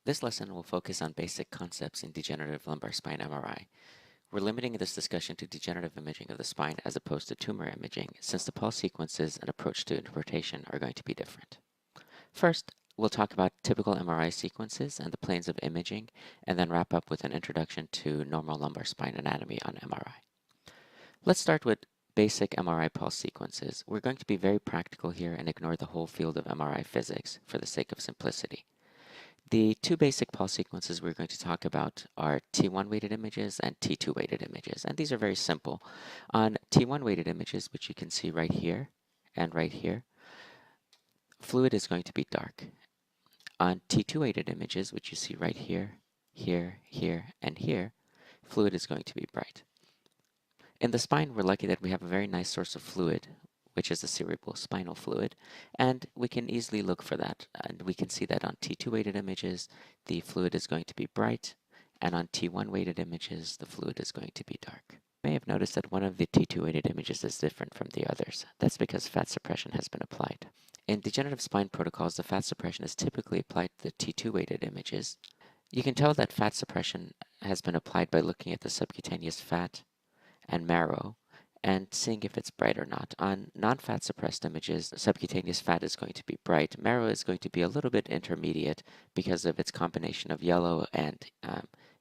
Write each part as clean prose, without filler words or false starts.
This lesson will focus on basic concepts in degenerative lumbar spine MRI. We're limiting this discussion to degenerative imaging of the spine as opposed to tumor imaging, since the pulse sequences and approach to interpretation are going to be different. First, we'll talk about typical MRI sequences and the planes of imaging, and then wrap up with an introduction to normal lumbar spine anatomy on MRI. Let's start with basic MRI pulse sequences. We're going to be very practical here and ignore the whole field of MRI physics for the sake of simplicity. The two basic pulse sequences we're going to talk about are T1 weighted images and T2 weighted images, and these are very simple. On T1 weighted images, which you can see right here and right here, fluid is going to be dark. On T2 weighted images, which you see right here, here, here, and here, fluid is going to be bright. In the spine, we're lucky that we have a very nice source of fluid, which is the cerebral spinal fluid, and we can easily look for that. And we can see that on T2 weighted images, the fluid is going to be bright, and on T1 weighted images, the fluid is going to be dark. You may have noticed that one of the T2 weighted images is different from the others. That's because fat suppression has been applied. In degenerative spine protocols, the fat suppression is typically applied to the T2 weighted images. You can tell that fat suppression has been applied by looking at the subcutaneous fat and marrow and seeing if it's bright or not. On non-fat suppressed images, subcutaneous fat is going to be bright. Marrow is going to be a little bit intermediate because of its combination of yellow and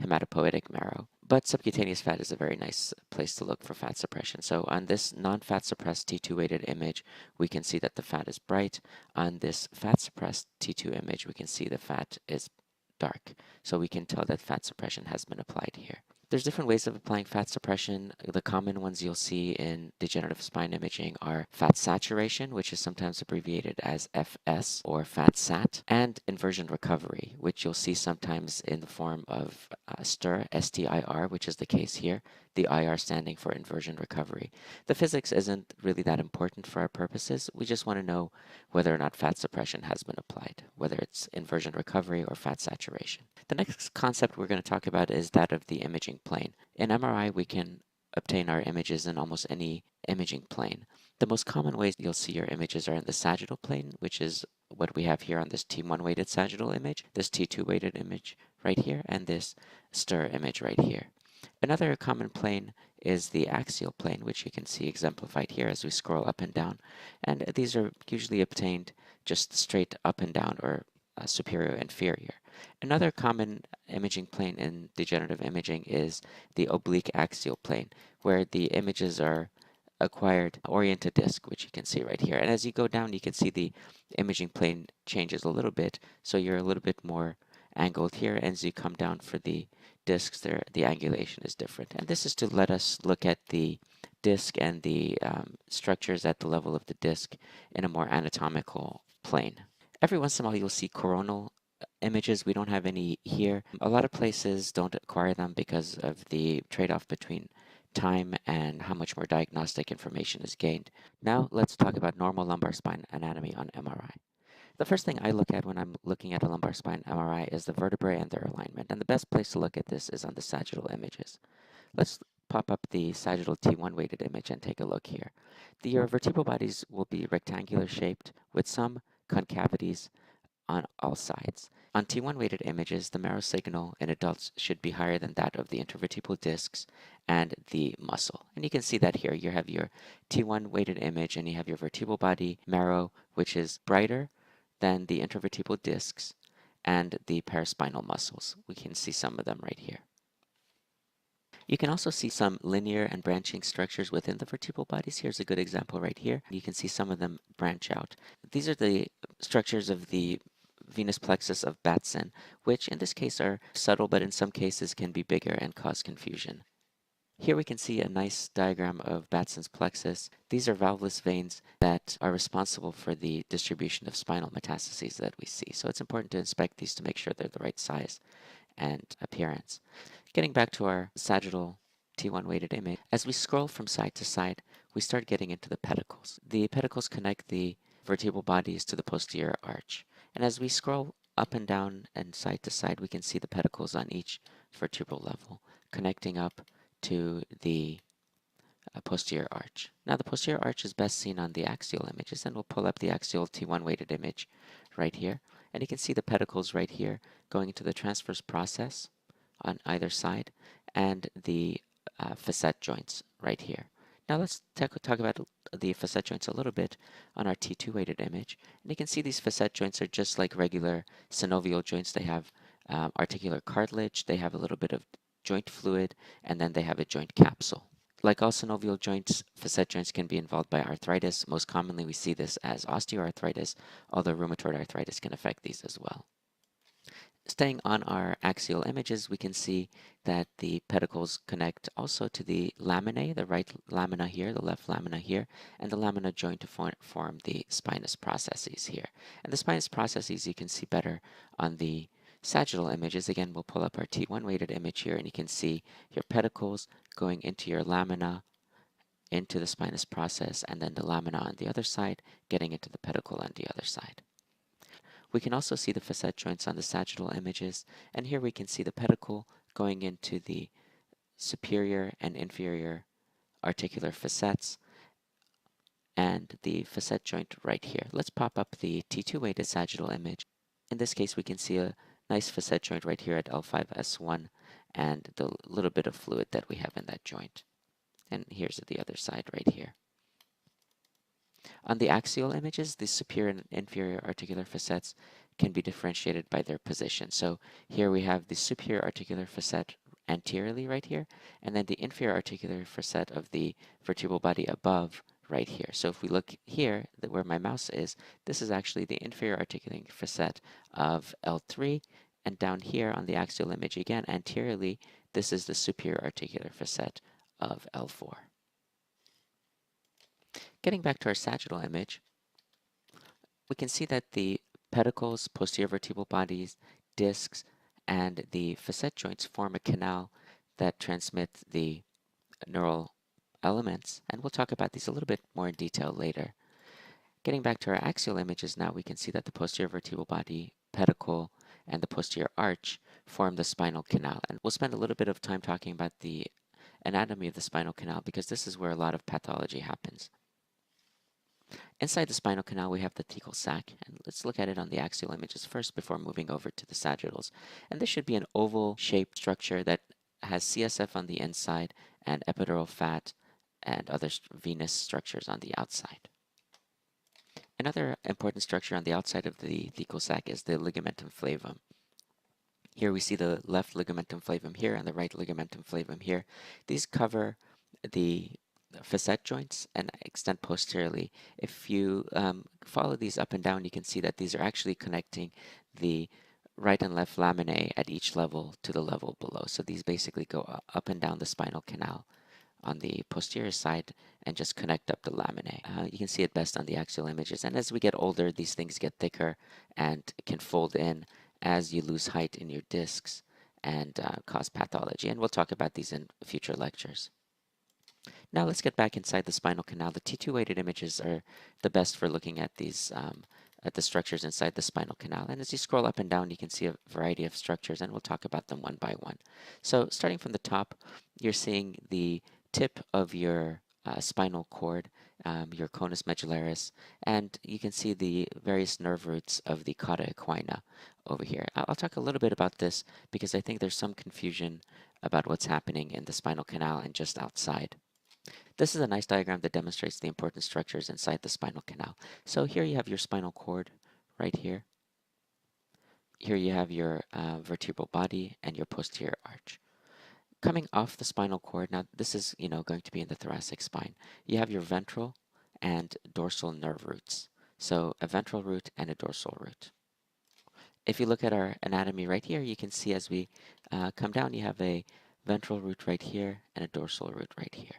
hematopoietic marrow. But subcutaneous fat is a very nice place to look for fat suppression. So on this non-fat suppressed T2 weighted image, we can see that the fat is bright. On this fat suppressed T2 image, we can see the fat is dark. So we can tell that fat suppression has been applied here. There's different ways of applying fat suppression. The common ones you'll see in degenerative spine imaging are fat saturation, which is sometimes abbreviated as FS or fat sat, and inversion recovery, which you'll see sometimes in the form of STIR, STIR, which is the case here, the IR standing for inversion recovery. The physics isn't really that important for our purposes. We just want to know whether or not fat suppression has been applied, whether it's inversion recovery or fat saturation. The next concept we're going to talk about is that of the imaging plane. In MRI, we can obtain our images in almost any imaging plane. The most common ways you'll see your images are in the sagittal plane, which is what we have here on this T1 weighted sagittal image, this T2 weighted image right here, and this STIR image right here. Another common plane is the axial plane, which you can see exemplified here as we scroll up and down. And these are usually obtained just straight up and down or superior inferior. Another common imaging plane in degenerative imaging is the oblique axial plane, where the images are acquired oriented disc, which you can see right here. And as you go down, you can see the imaging plane changes a little bit, so you're a little bit more angled here. And as you come down for the discs, there the angulation is different. And this is to let us look at the disc and the structures at the level of the disc in a more anatomical plane. Every once in a while, you'll see coronal images. We don't have any here. A lot of places don't acquire them because of the trade-off between time and how much more diagnostic information is gained. Now let's talk about normal lumbar spine anatomy on MRI. The first thing I look at when I'm looking at a lumbar spine MRI is the vertebrae and their alignment, and the best place to look at this is on the sagittal images. Let's pop up the sagittal T1 weighted image and take a look here. Your vertebral bodies will be rectangular shaped with some concavities on all sides. On T1 weighted images, the marrow signal in adults should be higher than that of the intervertebral discs and the muscle. And you can see that here. You have your T1 weighted image and you have your vertebral body marrow, which is brighter than the intervertebral discs and the paraspinal muscles. We can see some of them right here. You can also see some linear and branching structures within the vertebral bodies. Here's a good example right here. You can see some of them branch out. These are the structures of the venous plexus of Batson, which in this case are subtle, but in some cases can be bigger and cause confusion. Here we can see a nice diagram of Batson's plexus. These are valvulus veins that are responsible for the distribution of spinal metastases that we see. So it's important to inspect these to make sure they're the right size and appearance. Getting back to our sagittal T1 weighted image, as we scroll from side to side, we start getting into the pedicles. The pedicles connect the vertebral bodies to the posterior arch. And as we scroll up and down and side to side, we can see the pedicles on each vertebral level connecting up to the posterior arch. Now the posterior arch is best seen on the axial images, and we'll pull up the axial T1 weighted image right here. And you can see the pedicles right here going into the transverse process on either side, and the facet joints right here. Now let's talk about the facet joints a little bit on our T2 weighted image. And you can see these facet joints are just like regular synovial joints. They have articular cartilage, they have a little bit of joint fluid, and then they have a joint capsule. Like all synovial joints, facet joints can be involved by arthritis. Most commonly, we see this as osteoarthritis, although rheumatoid arthritis can affect these as well. Staying on our axial images, we can see that the pedicles connect also to the laminae, the right lamina here, the left lamina here, and the lamina join to form the spinous processes here. And the spinous processes you can see better on the sagittal images. Again, we'll pull up our T1 weighted image here, and you can see your pedicles going into your lamina, into the spinous process, and then the lamina on the other side getting into the pedicle on the other side. We can also see the facet joints on the sagittal images, and here we can see the pedicle going into the superior and inferior articular facets, and the facet joint right here. Let's pop up the T2 weighted sagittal image. In this case, we can see a nice facet joint right here at L5S1 and the little bit of fluid that we have in that joint. And here's the other side right here. On the axial images, the superior and inferior articular facets can be differentiated by their position. So here we have the superior articular facet anteriorly right here, and then the inferior articular facet of the vertebral body above right here. So if we look here, where my mouse is, this is actually the inferior articulating facet of L3, and down here on the axial image again, anteriorly, this is the superior articular facet of L4. Getting back to our sagittal image, we can see that the pedicles, posterior vertebral bodies, discs, and the facet joints form a canal that transmits the neural elements, and we'll talk about these a little bit more in detail later. Getting back to our axial images now, we can see that the posterior vertebral body, pedicle, and the posterior arch form the spinal canal. And we'll spend a little bit of time talking about the anatomy of the spinal canal because this is where a lot of pathology happens. Inside the spinal canal, we have the thecal sac, and let's look at it on the axial images first before moving over to the sagittals. And this should be an oval-shaped structure that has CSF on the inside and epidural fat and other venous structures on the outside. Another important structure on the outside of the thecal sac is the ligamentum flavum. Here we see the left ligamentum flavum here and the right ligamentum flavum here. These cover the facet joints and extend posteriorly. If you follow these up and down, you can see that these are actually connecting the right and left laminae at each level to the level below. So these basically go up and down the spinal canal on the posterior side and just connect up the laminae. You can see it best on the axial images. And as we get older, these things get thicker and can fold in as you lose height in your discs and cause pathology. And we'll talk about these in future lectures. Now let's get back inside the spinal canal. The T2 weighted images are the best for looking at these at the structures inside the spinal canal. And as you scroll up and down, you can see a variety of structures, and we'll talk about them one by one. So starting from the top, you're seeing the tip of your spinal cord, your conus medullaris, and you can see the various nerve roots of the cauda equina over here. I'll talk a little bit about this because I think there's some confusion about what's happening in the spinal canal and just outside. This is a nice diagram that demonstrates the important structures inside the spinal canal. So here you have your spinal cord right here. Here you have your vertebral body and your posterior arch. Coming off the spinal cord, now this is going to be in the thoracic spine. You have your ventral and dorsal nerve roots. So a ventral root and a dorsal root. If you look at our anatomy right here, you can see as we come down, you have a ventral root right here and a dorsal root right here.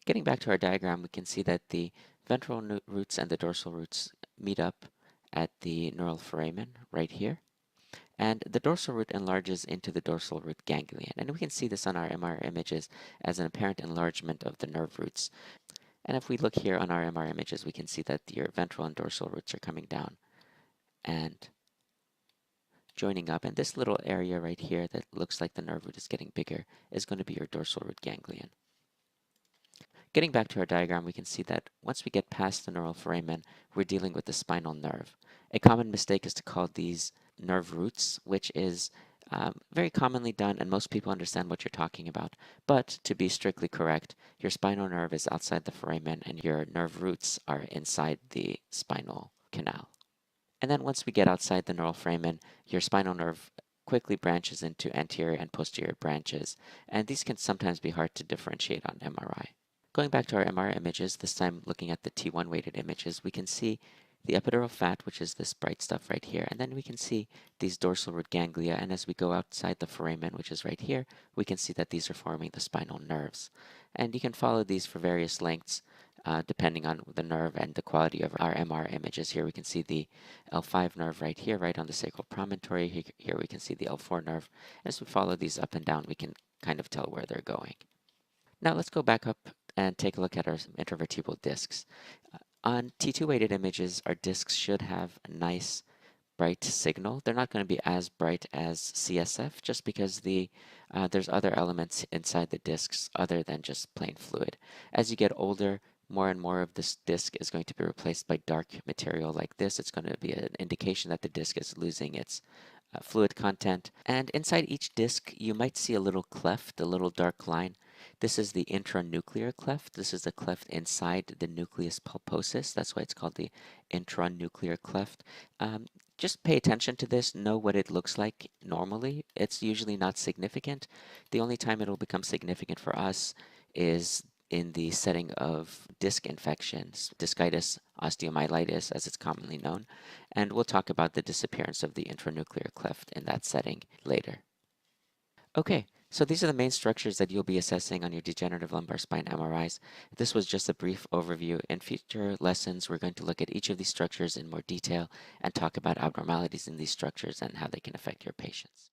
Getting back to our diagram, we can see that the ventral roots and the dorsal roots meet up at the neural foramen right here. And the dorsal root enlarges into the dorsal root ganglion. And we can see this on our MR images as an apparent enlargement of the nerve roots. And if we look here on our MR images, we can see that your ventral and dorsal roots are coming down and joining up. And this little area right here that looks like the nerve root is getting bigger is going to be your dorsal root ganglion. Getting back to our diagram, we can see that once we get past the neural foramen, we're dealing with the spinal nerve. A common mistake is to call these nerve roots, which is very commonly done, and most people understand what you're talking about. But to be strictly correct, your spinal nerve is outside the foramen, and your nerve roots are inside the spinal canal. And then once we get outside the neural foramen, your spinal nerve quickly branches into anterior and posterior branches, and these can sometimes be hard to differentiate on MRI. Going back to our MR images, this time looking at the T1 weighted images, we can see the epidural fat, which is this bright stuff right here, and then we can see these dorsal root ganglia, and as we go outside the foramen, which is right here, we can see that these are forming the spinal nerves. And you can follow these for various lengths, depending on the nerve and the quality of our MR images. Here we can see the L5 nerve right here, right on the sacral promontory. Here we can see the L4 nerve. As we follow these up and down, we can kind of tell where they're going. Now let's go back up and take a look at our intervertebral discs. On T2 weighted images, our discs should have a nice bright signal. They're not going to be as bright as CSF just because there's other elements inside the discs other than just plain fluid. As you get older, more and more of this disc is going to be replaced by dark material like this. It's going to be an indication that the disc is losing its fluid content. And inside each disc, you might see a little cleft, a little dark line. This is the intranuclear cleft. This is the cleft inside the nucleus pulposus. That's why it's called the intranuclear cleft. Just pay attention to this, know what it looks like normally. It's usually not significant. The only time it'll become significant for us is in the setting of disc infections, discitis osteomyelitis as it's commonly known, and we'll talk about the disappearance of the intranuclear cleft in that setting later. Okay, so these are the main structures that you'll be assessing on your degenerative lumbar spine MRIs. This was just a brief overview. In future lessons, we're going to look at each of these structures in more detail and talk about abnormalities in these structures and how they can affect your patients.